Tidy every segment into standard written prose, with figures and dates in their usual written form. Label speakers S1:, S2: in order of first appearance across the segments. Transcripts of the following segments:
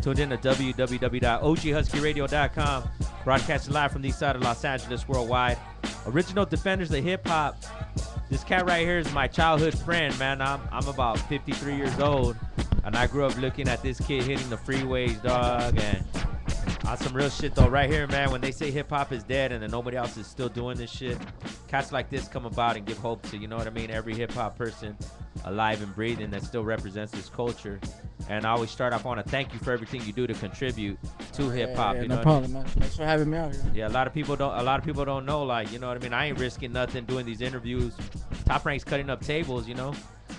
S1: Tuned in to www.oghuskyradio.com. Broadcasting live from the east side of Los Angeles, worldwide. Original defenders of hip hop. This cat right here is my childhood friend, man. I'm about 53 years old, and I grew up looking at this kid hitting the freeways, dog. And on some real shit though, right here, man. When they say hip hop is dead and then nobody else is still doing this shit, cats like this come about and give hope to, you know what I mean, every hip hop person alive and breathing that still represents this culture. And I always start off on a thank you for everything you do to contribute to hip hop. You know
S2: no problem, man. Thanks for having me out here.
S1: Yeah, a lot of people don't know, like, you know what I mean. I ain't risking nothing doing these interviews. Top Rank's cutting up tables, you know.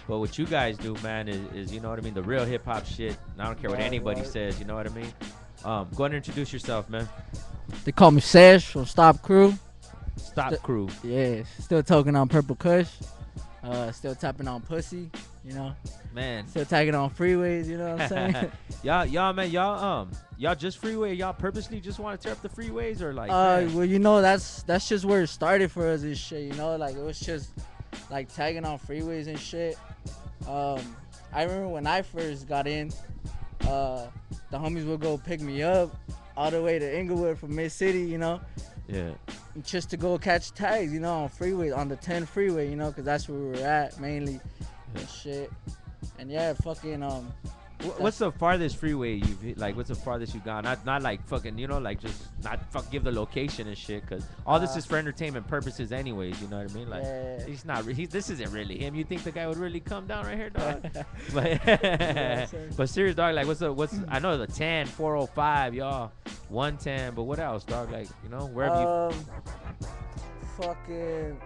S1: But what you guys do, man, is you know what I mean, the real hip hop shit. And I don't care what anybody says, you know what I mean. Go ahead and introduce yourself, man.
S2: They call me Sesh from Stopcrew.
S1: Stopcrew.
S2: Yeah, still talking on Purple Kush. Still tapping on pussy, you know.
S1: Man.
S2: Still tagging on freeways, you know what I'm saying?
S1: y'all just freeway. Y'all purposely just want to tear up the freeways, or like?
S2: Well, you know, that's just where it started for us and shit. You know, like it was just like tagging on freeways and shit. I remember when I first got in, the homies would go pick me up all the way to Inglewood from Mid City, you know.
S1: Yeah.
S2: Just to go catch tags, you know, on freeway, on the 10 freeway, you know, because that's where we were at mainly and shit. And yeah, fucking
S1: what's the farthest freeway you've hit? Like, what's the farthest you've gone? Not like fucking, you know, like just not give the location and shit, because all this is for entertainment purposes anyways, you know what I mean? Like,
S2: yeah.
S1: he's not, this isn't really him. You think the guy would really come down right here, dog? But serious, dog, like, I know the 10, 405, y'all, 110, but what else, dog? Like, you know, where have you?
S2: Fucking,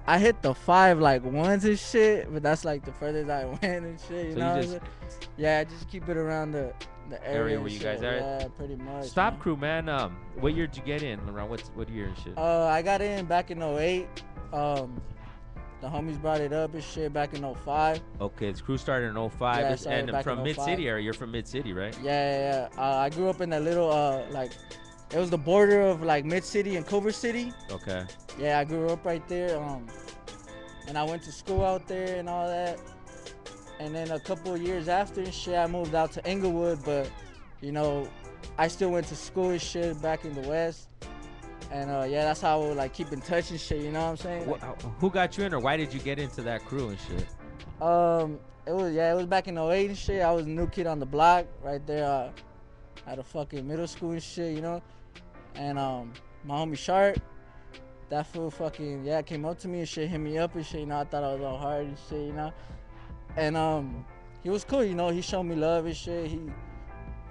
S2: I hit the 5 like once and shit, but that's like the furthest I went and shit. You know, yeah, just keep it around the area
S1: where you guys are.
S2: Yeah, pretty much.
S1: Stopcrew, man. What year did you get in? Around what year and shit?
S2: I got in back in 08. The homies brought it up and shit back in 05.
S1: Okay, the crew started in 05.
S2: Yeah,
S1: and from Mid City area. You're from Mid City, right?
S2: Yeah. I grew up in that little like, it was the border of like Mid City and Culver City.
S1: Okay. Yeah,
S2: I grew up right there. And I went to school out there and all that. And then a couple of years after and shit, I moved out to Inglewood. But, you know, I still went to school and shit back in the West. And yeah, that's how I would like keep in touch and shit. You know what I'm saying? Like,
S1: who got you in, or why did you get into that crew and shit?
S2: It was back in 08 and shit. I was a new kid on the block right there at a fucking middle school and shit, you know. And my homie Sharp, that fool fucking, yeah, came up to me and shit, hit me up and shit, you know. I thought I was all hard and shit, you know. And he was cool, you know. He showed me love and shit. He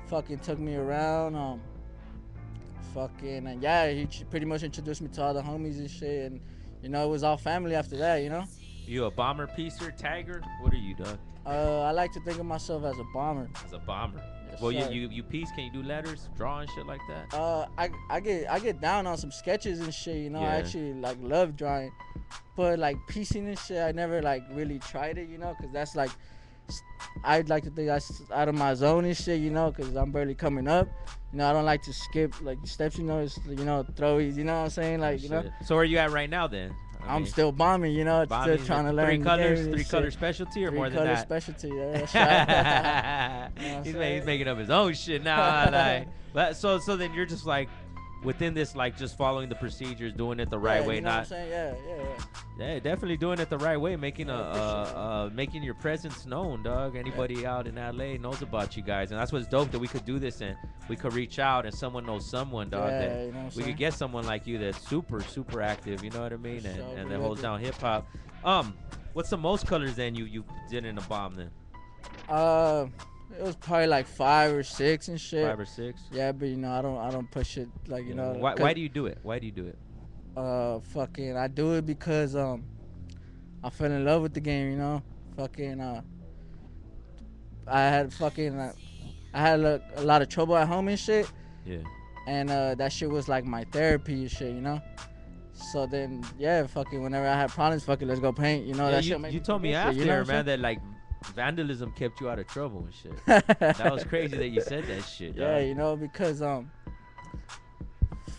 S2: fucking took me around, and yeah, he pretty much introduced me to all the homies and shit. And, you know, it was all family after that, you know.
S1: You a bomber, piecer, tagger? What are you, dog?
S2: I like to think of myself as a bomber.
S1: As a bomber.
S2: Yes,
S1: well,
S2: sir.
S1: you piece, can you do letters, draw and shit like that?
S2: I get down on some sketches and shit, you know.
S1: Yeah.
S2: I actually like love drawing, but like piecing and shit, I never like really tried it, you know, because that's like, I'd like to think that's out of my zone and shit, you know, because I'm barely coming up. You know, I don't like to skip like steps, you know, it's, you know, throwies, you know what I'm saying, like, you know.
S1: So where are you at right now then?
S2: I'm still bombing, you know, still trying to learn.
S1: Three color specialty or more than that?
S2: 3 color specialty, yeah, that's right. You know
S1: he's making up his own shit now. Like, but so then you're just like within this, like just following the procedures, doing it the right way,
S2: you know
S1: not.
S2: what I'm saying?
S1: Yeah, definitely doing it the right way, making making your presence known, dog. Anybody out in LA knows about you guys, and that's what's dope, that we could do this and we could reach out and someone knows someone, dog.
S2: Yeah,
S1: that
S2: you know what I'm
S1: we
S2: saying?
S1: could get someone like you that's super active, you know what I mean, and that holds down hip hop. What's the most colors then you did in a bomb then?
S2: It was probably like 5 or 6 and shit.
S1: 5 or 6.
S2: Yeah, but you know, I don't push it like, you know.
S1: Why do you do it? Why do you do it?
S2: Fucking, I do it because I fell in love with the game, you know. Fucking, I had a lot of trouble at home and shit.
S1: Yeah.
S2: And that shit was like my therapy and shit, you know. So then, yeah, fucking, whenever I had problems, fucking, let's go paint, you know.
S1: Yeah,
S2: that shit made
S1: you
S2: me
S1: told me
S2: forget
S1: after,
S2: shit, you know
S1: man, that like vandalism kept you out of trouble and shit. That was crazy that you said that shit, dog.
S2: Yeah, you know, because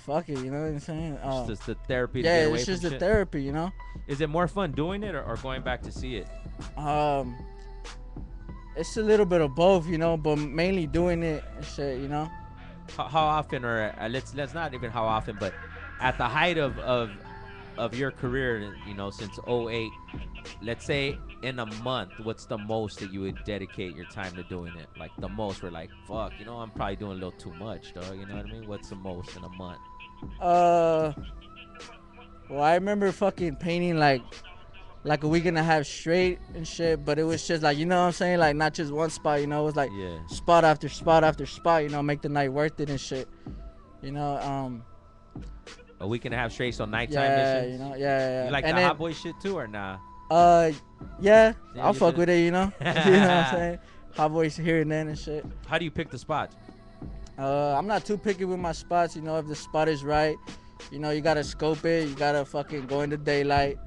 S2: fuck it, you know what I'm saying?
S1: It's just the therapy to
S2: yeah,
S1: get away
S2: it's just
S1: from
S2: the
S1: shit.
S2: therapy, you know.
S1: Is it more fun doing it or going back to see it?
S2: It's a little bit of both, you know, but mainly doing it and shit, you know.
S1: How often, or let's not even how often, but at the height of your career, you know, since '08, let's say in a month, what's the most that you would dedicate your time to doing it? Like the most, we're like, fuck, you know, I'm probably doing a little too much, dog. You know what I mean? What's the most in a month?
S2: Well, I remember fucking painting like a week and a half straight and shit, but it was just like, you know what I'm saying, like not just one spot, you know, it was like
S1: Yeah.
S2: spot after spot after spot, you know, make the night worth it and shit, you know.
S1: A week and a half straight, so nighttime
S2: Yeah,
S1: missions.
S2: you know, yeah.
S1: You like
S2: and
S1: the
S2: then,
S1: hot boy shit too, or nah?
S2: Yeah,
S1: Yeah,
S2: I'll
S1: you
S2: fuck
S1: do.
S2: with it, you know. You know what I'm saying? Hot boys here and then and shit.
S1: How do you pick the spots?
S2: I'm not too picky with my spots, you know. If the spot is right, you know, you gotta scope it. You gotta fucking go into daylight,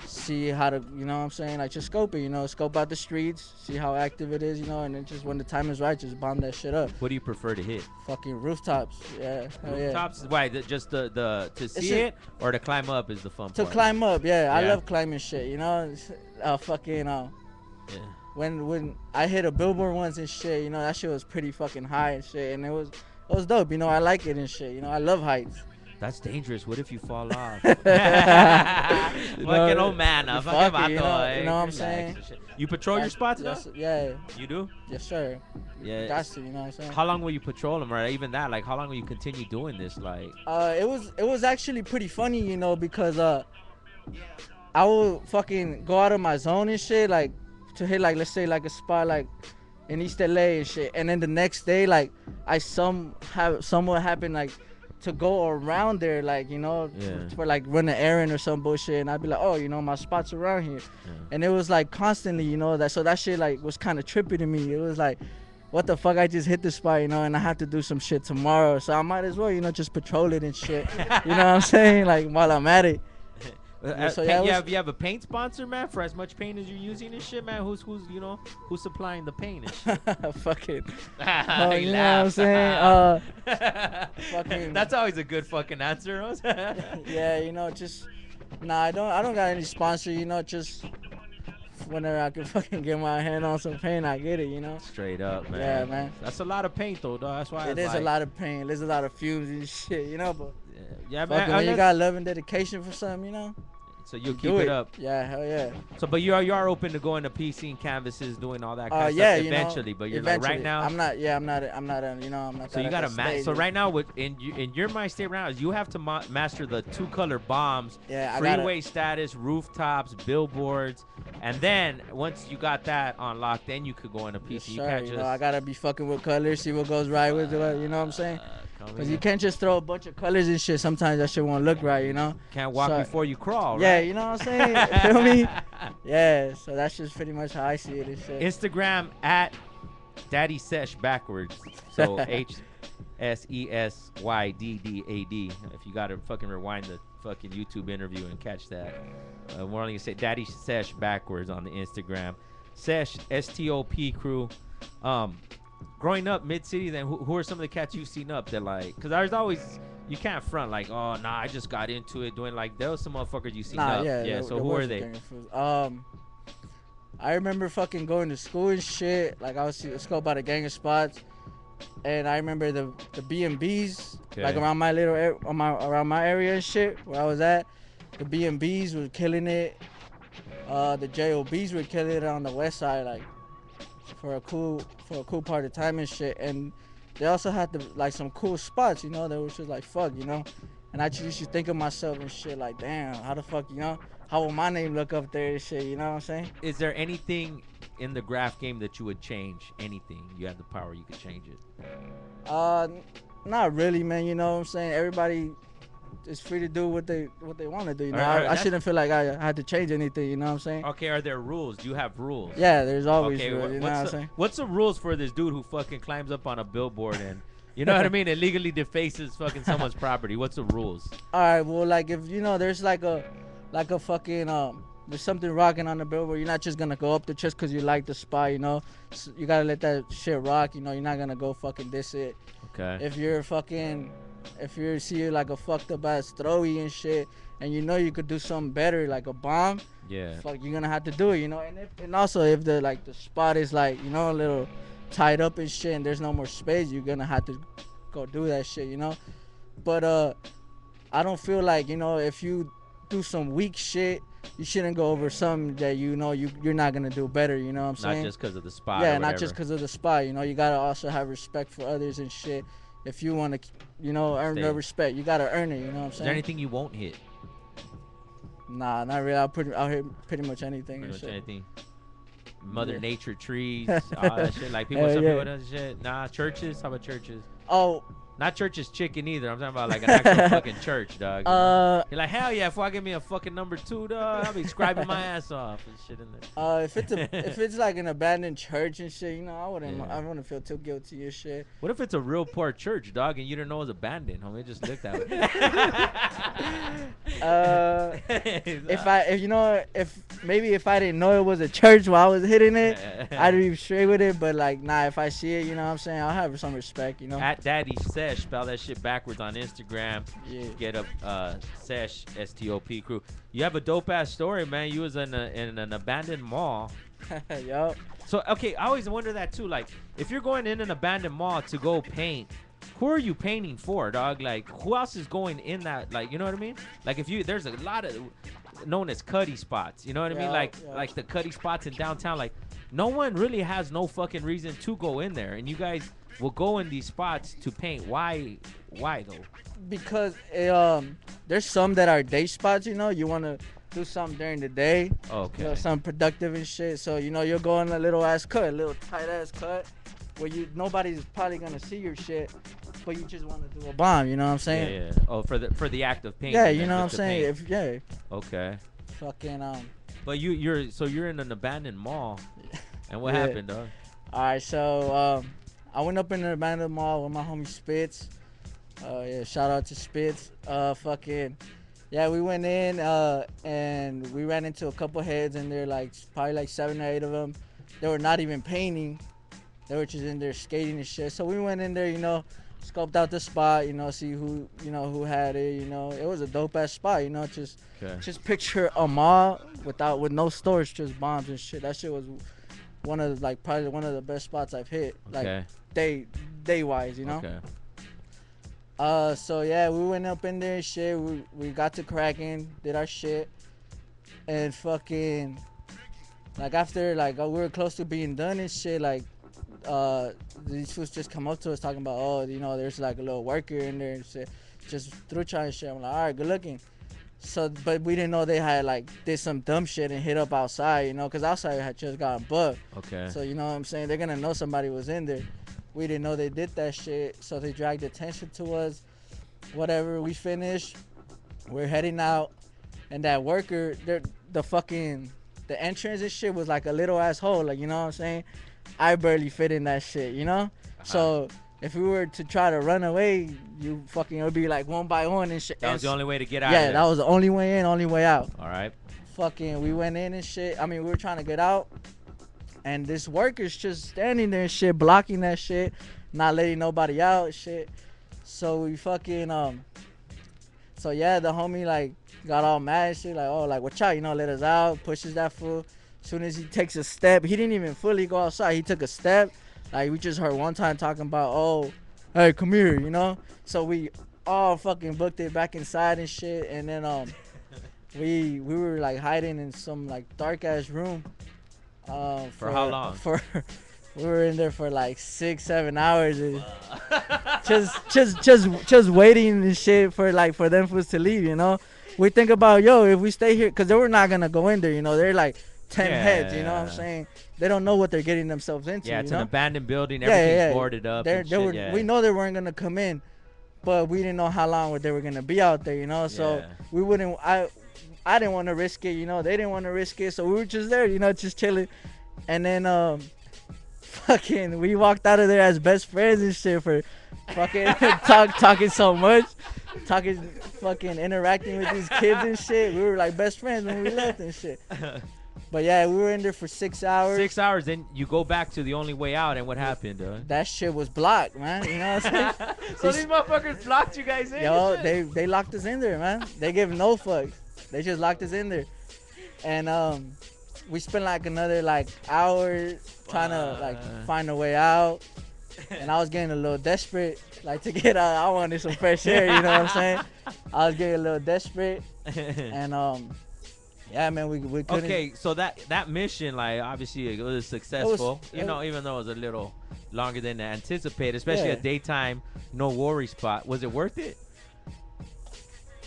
S2: see how to, you know what I'm saying? Like, just scope it, you know, scope out the streets, see how active it is, you know, and then just when the time is right, just bomb that shit up.
S1: What do you prefer to hit?
S2: Fucking rooftops, yeah. Hell yeah.
S1: Rooftops? Why? Just the to see it, or to climb up is the fun
S2: To
S1: part?
S2: climb up, yeah. I
S1: Yeah.
S2: love climbing shit, you know. Fucking
S1: Yeah.
S2: when I hit a billboard once and shit, you know, that shit was pretty fucking high and shit, and it was dope, you know. I like it and shit, you know. I love heights.
S1: That's dangerous. What if you fall off?
S2: You
S1: Fucking old man.
S2: you
S1: Fucking
S2: fuck it, you know
S1: vato,
S2: what I'm
S1: relax
S2: saying?
S1: and shit. You patrol your spots, though?
S2: Yeah,
S1: You do?
S2: yes sir.
S1: Yeah.
S2: Got to, you know what I'm saying?
S1: How long will you patrol them, or even that? Like, how long will you continue doing this? Like,
S2: It was actually pretty funny, you know, because I would fucking go out of my zone and shit, like to hit like, let's say like a spot like in East LA and shit, and then the next day like I somewhat happened like to go around there, like, you know,
S1: Yeah.
S2: for like run an errand or some bullshit, and I'd be like, oh, you know, my spot's around here.
S1: Yeah.
S2: And it was like constantly, you know, that shit like was kind of trippy to me. It was like, what the fuck, I just hit the spot, you know, and I have to do some shit tomorrow, so I might as well, you know, just patrol it and shit. You know what I'm saying? Like, while I'm at it. So, yeah,
S1: you have a paint sponsor, man, for as much paint as you're using and shit, man. Who's supplying the paint and shit?
S2: Fucking.
S1: He
S2: You know what I'm
S1: laughed.
S2: saying? Fucking.
S1: That's always a good fucking answer.
S2: Yeah, you know, just nah. I don't got any sponsor. You know, just whenever I can fucking get my hand on some paint, I get it. You know.
S1: Straight up, man.
S2: Yeah, man.
S1: That's a lot of paint, though, dog. That's why
S2: It is a lot of paint. There's a lot of fumes and shit. You know, but
S1: Yeah,
S2: fucking
S1: man.
S2: when you got love and dedication for something, you know.
S1: So you'll
S2: do
S1: keep it up.
S2: Yeah, hell yeah.
S1: So, but you are open to going to PC and canvases, doing all that kind of
S2: Yeah,
S1: stuff
S2: you know,
S1: eventually. But you're
S2: eventually.
S1: like right now.
S2: I'm not. You know, I'm not.
S1: So you got to
S2: master.
S1: So right now, in your mind state right now, is you have to master the 2-color bombs,
S2: Yeah, I
S1: freeway status, rooftops, billboards, and then once you got that on lock, then you could go into PC.
S2: Yes,
S1: You
S2: sir.
S1: can't
S2: You
S1: just.
S2: know, I gotta be fucking with colors, see what goes right with it. You know what I'm saying? Cause you can't just throw a bunch of colors and shit. Sometimes that shit won't look right, you know.
S1: Can't walk
S2: So-
S1: before you crawl.
S2: Yeah,
S1: right?
S2: you know what I'm saying? Feel me? Yeah. So that's just pretty much how I see it and shit.
S1: Instagram at Daddy Sesh backwards. So HSESYDDAD. If you gotta fucking rewind the fucking YouTube interview and catch that. We're only gonna say Daddy Sesh backwards on the Instagram. Sesh Stopcrew. Growing up mid city, then who are some of the cats you've seen up that like? Cause there's always, you can't front like, oh nah, I just got into it doing like, there was some motherfuckers you seen up.
S2: Yeah.
S1: So who are they?
S2: I remember fucking going to school and shit. Like I was scope out a gang of spots, and I remember the B&Bs like
S1: Okay.
S2: around my around my area and shit where I was at. The B&Bs were killing it. The JOBs were killing it on the west side, like for a cool part of time and shit. And they also had like some cool spots, you know. That was just like fuck, you know. And I just used to think of myself and shit like, damn, how the fuck, you know, how will my name look up there and shit, you know what I'm saying?
S1: Is there anything in the graph game that you would change? Anything? You have the power, you could change it.
S2: Not really, man. You know what I'm saying? Everybody is free to do what they want to do. You know,
S1: Alright,
S2: I shouldn't feel like I had to change anything. You know what I'm saying?
S1: Okay, are there rules? Do you have rules?
S2: Yeah, there's always
S1: Okay,
S2: rules. You know what I'm saying?
S1: what's the rules for this dude who fucking climbs up on a billboard and, you know what I mean, illegally defaces fucking someone's property? What's the rules?
S2: All right, well, like if you know, there's like a fucking there's something rocking on the billboard. You're not just gonna go up there just because you like the spot. You know, you gotta let that shit rock. You know, you're not gonna go fucking diss it.
S1: Okay.
S2: If you're fucking if you see like a fucked up ass throwy and shit, and you know you could do something better, like a bomb,
S1: Yeah.
S2: fuck, you're gonna have to do it, you know. And also if the like the spot is like, you know, a little tied up and shit, and there's no more space, you're gonna have to go do that shit, you know. But I don't feel like, you know, if you do some weak shit, you shouldn't go over something that you know you're not gonna do better. You know what I'm saying?
S1: Not just because of the spot.
S2: Yeah,
S1: or
S2: not just because of the spot. You know, you gotta also have respect for others and shit. If you want to, you know, earn the respect, you gotta earn it. You know what I'm saying?
S1: Is there anything you won't hit?
S2: Nah, not really. I'll hit pretty much anything.
S1: Pretty much
S2: shit.
S1: anything. Mother Nature, trees, all that shit. Like people, some people do shit. Nah, churches. How about churches?
S2: Oh.
S1: Not church's chicken either. I'm talking about like an actual fucking church, dog. You're like, hell yeah, if I give me a fucking number 2, dog, I'll be scribing my ass off and shit in there.
S2: If it's like an abandoned church and shit, you know, I wouldn't feel too guilty and shit.
S1: What if it's a real poor church, dog, and you didn't know it was abandoned, homie? It just looked that
S2: way. If I didn't know it was a church while I was hitting it, I'd be straight with it. But like, nah, if I see it, you know what I'm saying, I'll have some respect, you know.
S1: At Daddy Sesh, spell that shit backwards on Instagram.
S2: Yeah.
S1: Get up Sesh, Stopcrew. You have a dope ass story, man. You was in an abandoned mall.
S2: Yup.
S1: So okay, I always wonder that too. Like, if you're going in an abandoned mall to go paint, who are you painting for, dog? Like, who else is going in that? Like, you know what I mean? Like, there's a lot of known as cutty spots. You know what I mean? Like the cutty spots in downtown. Like, no one really has no fucking reason to go in there, and you guys will go in these spots to paint. Why though?
S2: Because there's some that are day spots, you know. You want to do something during the day.
S1: Okay.
S2: You know, something productive and shit. So, you know, you'll go in a little ass cut, a little tight ass cut, where nobody's probably gonna see your shit, but you just want to do a bomb. You know what I'm saying?
S1: Yeah. Oh, for the act of painting.
S2: Yeah, you know what I'm saying?
S1: Okay.
S2: Fucking
S1: But you're in an abandoned mall, and what happened, dog?
S2: All right, so I went up in an abandoned mall with my homie Spitz. Yeah, shout out to Spitz. We went in and we ran into a couple heads, and they're like probably like 7 or 8 of them. They were not even painting; they were just in there skating and shit. So we went in there, you know, scoped out the spot, you know, see who had it. You know, it was a dope ass spot, you know. Just picture a mall with no stores, just bombs and shit. That shit was probably one of the best spots I've hit.
S1: Okay.
S2: Like day wise, you know.
S1: Okay.
S2: So yeah, we went up in there and shit. We got to cracking, did our shit, and fucking like after like we were close to being done and shit. Like these fools just come up to us talking about, oh, you know, there's like a little worker in there and shit, just through trying and shit. I'm like, all right, good looking. So, but we didn't know they had like did some dumb shit and hit up outside, you know, cause outside had just gotten bugged.
S1: Okay.
S2: So you know what I'm saying, they're gonna know somebody was in there. We didn't know they did that shit, so they dragged attention to us. Whatever, we finished. We're heading out, and that worker, the entrance and shit was like a little asshole, like, you know what I'm saying? I barely fit in that shit, you know? So if we were to try to run away, it would be like one by one and shit.
S1: That was the only way to get out.
S2: Yeah, that was the only way in, only way out.
S1: All right.
S2: Fucking, we went in and shit. I mean, we were trying to get out. And this worker's just standing there and shit, blocking that shit, not letting nobody out and shit. So we fucking, so yeah, the homie like got all mad and shit, like, oh, like, watch out, you know, let us out, pushes that fool. As soon as he takes a step, he didn't even fully go outside. He took a step. Like, we just heard one time talking about, oh, hey, come here, you know? So we all fucking booked it back inside and shit. And then we were like hiding in some like dark ass room.
S1: For how long?
S2: We were in there for like 6-7 hours, and just waiting and shit for them fools to leave. You know, we think about, yo, if we stay here, cause they were not gonna go in there. You know, they're like 10 heads. You know what I'm saying? They don't know what they're getting themselves into.
S1: Yeah, it's
S2: you know?
S1: an abandoned building. Everything's boarded up.
S2: We know they weren't gonna come in, but we didn't know how long they were gonna be out there. You know, so we wouldn't. I didn't want to risk it, you know. They didn't want to risk it, so we were just there, you know, just chilling. And then, fucking, we walked out of there as best friends and shit for fucking talking so much, fucking interacting with these kids and shit. We were like best friends when we left and shit. But yeah, we were in there for 6 hours.
S1: 6 hours, then you go back to the only way out, and what happened, dude?
S2: That shit was blocked, man. You know what I'm saying?
S1: So these motherfuckers locked you guys in?
S2: Yo,
S1: and shit?
S2: they locked us in there, man. They give no fucks. They just locked us in there. And we spent like another like hour trying to like find a way out. And I was getting a little desperate, like to get out. I wanted some fresh air, you know what I'm saying? I was getting a little desperate. And yeah, man, we couldn't.
S1: Okay, so that mission, like, obviously it was successful. Even though it was a little longer than anticipated, especially a daytime no worry spot. Was it worth it?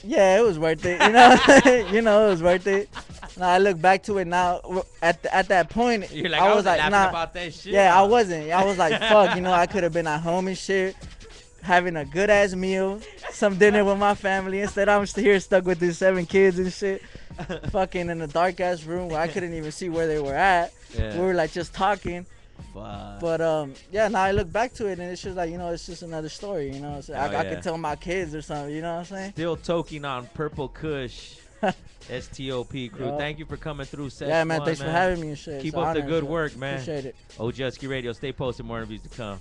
S2: Yeah, it was worth it. You know, you know, it was worth it. Now I look back to it now. At that point,
S1: You're like,
S2: I was like,
S1: laughing
S2: nah,
S1: about that shit.
S2: yeah, I wasn't. I was like, fuck, you know, I could have been at home and shit, having a good ass meal, some dinner with my family. Instead, I'm here stuck with these 7 kids and shit, fucking in a dark ass room where I couldn't even see where they were at.
S1: Yeah.
S2: We were like just talking.
S1: Fuck.
S2: But yeah, now I look back to it and it's just like, you know, it's just another story, you know. So I
S1: yeah.
S2: could tell my kids or something, you know what I'm saying?
S1: Still toking on Purple Kush. STOP crew.
S2: Yo.
S1: Thank you for coming through. Sesh
S2: Yeah, man,
S1: One,
S2: thanks for having me and shit.
S1: Keep
S2: It's an
S1: up the
S2: honor,
S1: good
S2: shit.
S1: work, man.
S2: Appreciate it.
S1: OG Husky Radio. Stay posted. More interviews to come.